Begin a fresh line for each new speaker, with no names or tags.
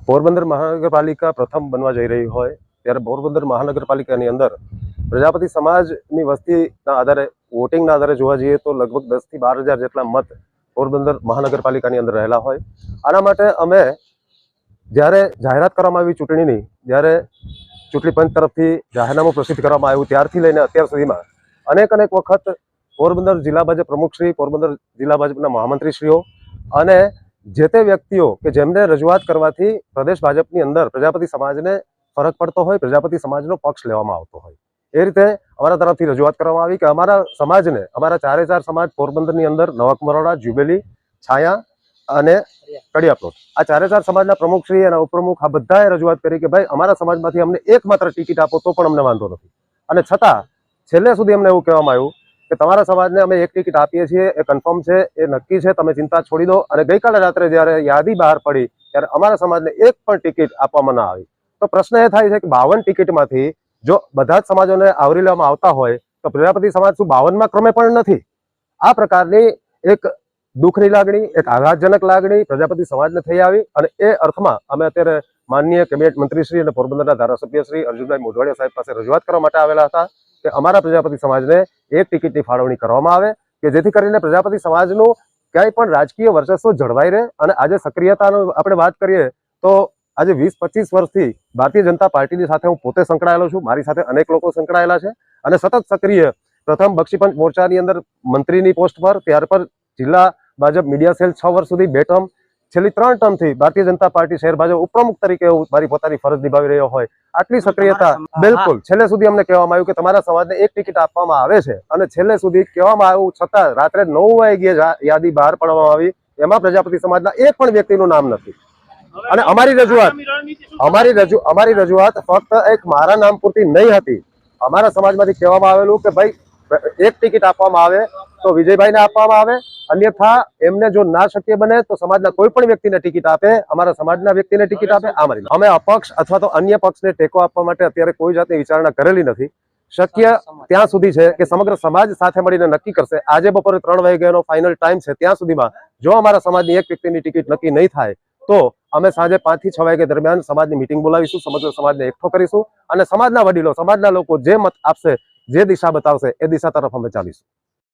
પોરબંદર મહાનગરપાલિકા પ્રથમ બનવા જઈ રહી હોય ત્યારે પોરબંદર મહાનગરપાલિકાની અંદર પ્રજાપતિ સમાજની વસ્તીના આધારે વોટિંગના આધારે જોવા જઈએ તો લગભગ 10 થી 12 હજાર જેટલા મત પોરબંદર મહાનગરપાલિકાની અંદર રહેલા હોય. આના માટે અમે જ્યારે જાહેરાત કરવામાં આવી ચૂંટણીની, જ્યારે ચૂંટણી પંચ તરફથી જાહેરનામું પ્રસિદ્ધ કરવામાં આવ્યું ત્યારથી લઈને અત્યાર સુધીમાં અનેક વખત પોરબંદર જિલ્લા ભાજપ પ્રમુખશ્રી, પોરબંદર જિલ્લા ભાજપના મહામંત્રીશ્રીઓ અને જે તે વ્યક્તિઓ કે જેમને રજૂઆત કરવાથી પ્રદેશ ભાજપની અંદર પ્રજાપતિ સમાજને ફરક પડતો હોય, પ્રજાપતિ સમાજનો પક્ષ લેવામાં આવતો હોય, એ રીતે અમારા તરફથી રજૂઆત કરવામાં આવી કે અમારા સમાજને, અમારા 4 સમાજ પોરબંદરની અંદર નવકમરોડા, જ્યુબેલી, છાયા અને કડિયાપ્લોટ, આ 4 સમાજના પ્રમુખશ્રી અને ઉપપ્રમુખ આ બધાએ રજૂઆત કરી કે ભાઈ અમારા સમાજમાંથી અમને એકમાત્ર ટિકિટ આપો તો પણ અમને વાંધો નથી. અને છતાં છેલ્લે સુધી અમને એવું કહેવામાં આવ્યું કે તમારા સમાજને અમે એક ટિકિટ આપીએ છીએ, એ કન્ફર્મ છે, એ નક્કી છે, તમે ચિંતા છોડી દો. અને ગઈકાલે રાત્રે જ્યારે યાદી બહાર પડી ત્યારે અમારા સમાજને એક પણ ટિકિટ આપવામાં ના આવી. તો પ્રશ્ન એ થાય છે કે 52 ટિકિટમાંથી જો બધા જ સમાજોને આવરી લેવામાં આવતા હોય તો પ્રજાપતિ સમાજ શું 52મા ક્રમે પણ નથી? આ પ્રકારની એક દુઃખની લાગણી, એક આઘાતજનક લાગણી પ્રજાપતિ સમાજને થઈ આવી. અને એ અર્થમાં અમે અત્યારે માનનીય કેબિનેટ મંત્રીશ્રી અને પોરબંદરના ધારાસભ્ય શ્રી અર્જુનભાઈ મોઢવાડિયા સાહેબ પાસે રજૂઆત કરવા માટે આવેલા હતા કે અમારા પ્રજાપતિ સમાજને એક ટિકિટની ફાળવણી કરવામાં આવે કે જેથી કરીને પ્રજાપતિ સમાજનું ક્યાંય પણ રાજકીય વર્ચસ્વ જળવાઈ રહે. અને આજે સક્રિયતાનો આપણે વાત કરીએ તો આજે 20-25 વર્ષથી ભારતીય જનતા પાર્ટીની સાથે હું પોતે સંકળાયેલો છું. મારી સાથે અનેક લોકો સંકળાયેલા છે અને સતત સક્રિય, પ્રથમ બક્ષીપંચ મોરચાની અંદર મંત્રીની પોસ્ટ પર, ત્યાર પર જિલ્લા ભાજપ મીડિયા સેલ 6 વર્ષ સુધી 2 ટર્મ, છેલ્લી 3 ટર્મથી ભારતીય જનતા પાર્ટી શહેર ભાજપ ઉપપ્રમુખ તરીકે હું મારી પોતાની ફરજ નિભાવી રહ્યો હોય. આટલી સક્રિયતા, બિલકુલ છેલ્લે સુધી અમને કહેવામાં આવ્યું કે તમારા સમાજને એક ટિકિટ આપવામાં આવે છે અને છેલ્લે સુધી કહેવામાં આવ્યું છતાં રાત્રે 9 વાગ્યે યાદી બહાર પાડવામાં આવી, એમાં પ્રજાપતિ સમાજના એક પણ વ્યક્તિનું નામ નથી. અને અમારી રજૂઆત ફક્ત એક મારા નામ પૂરતી નહીં હતી. અમારા સમાજમાંથી કહેવામાં આવેલું કે ભાઈ એક ટિકિટ આપવામાં આવે તો વિજયભાઈને આપવામાં આવે, અન્યથા એમને જો ના શક્ય બને તો સમાજના કોઈ પણ વ્યક્તિને ટિકિટ આપે, અમારા સમાજના વ્યક્તિને ટિકિટ આપે. અમે અપક્ષ અથવા તો અન્ય પક્ષને ટેકો આપવા માટે અત્યારે કોઈ જાતની વિચારણા કરેલી નથી. શક્ય ત્યાં સુધી છે કે સમગ્ર સમાજ સાથે મળીને નક્કી કરશે. આજે બપોરે 3 વાગ્યાનો ફાઇનલ ટાઈમ છે. ત્યાં સુધીમાં જો અમારા સમાજની એક વ્યક્તિની ટિકિટ નક્કી નહીં થાય તો અમે સાંજે 5 થી 6 વાગ્યા દરમિયાન સમાજની મિટિંગ બોલાવીશું, સમગ્ર સમાજને એકઠો કરીશું અને સમાજના વડીલો, સમાજના લોકો જે મત આપશે, જે દિશા બતાવશે એ દિશા તરફ અમે ચાલીશું.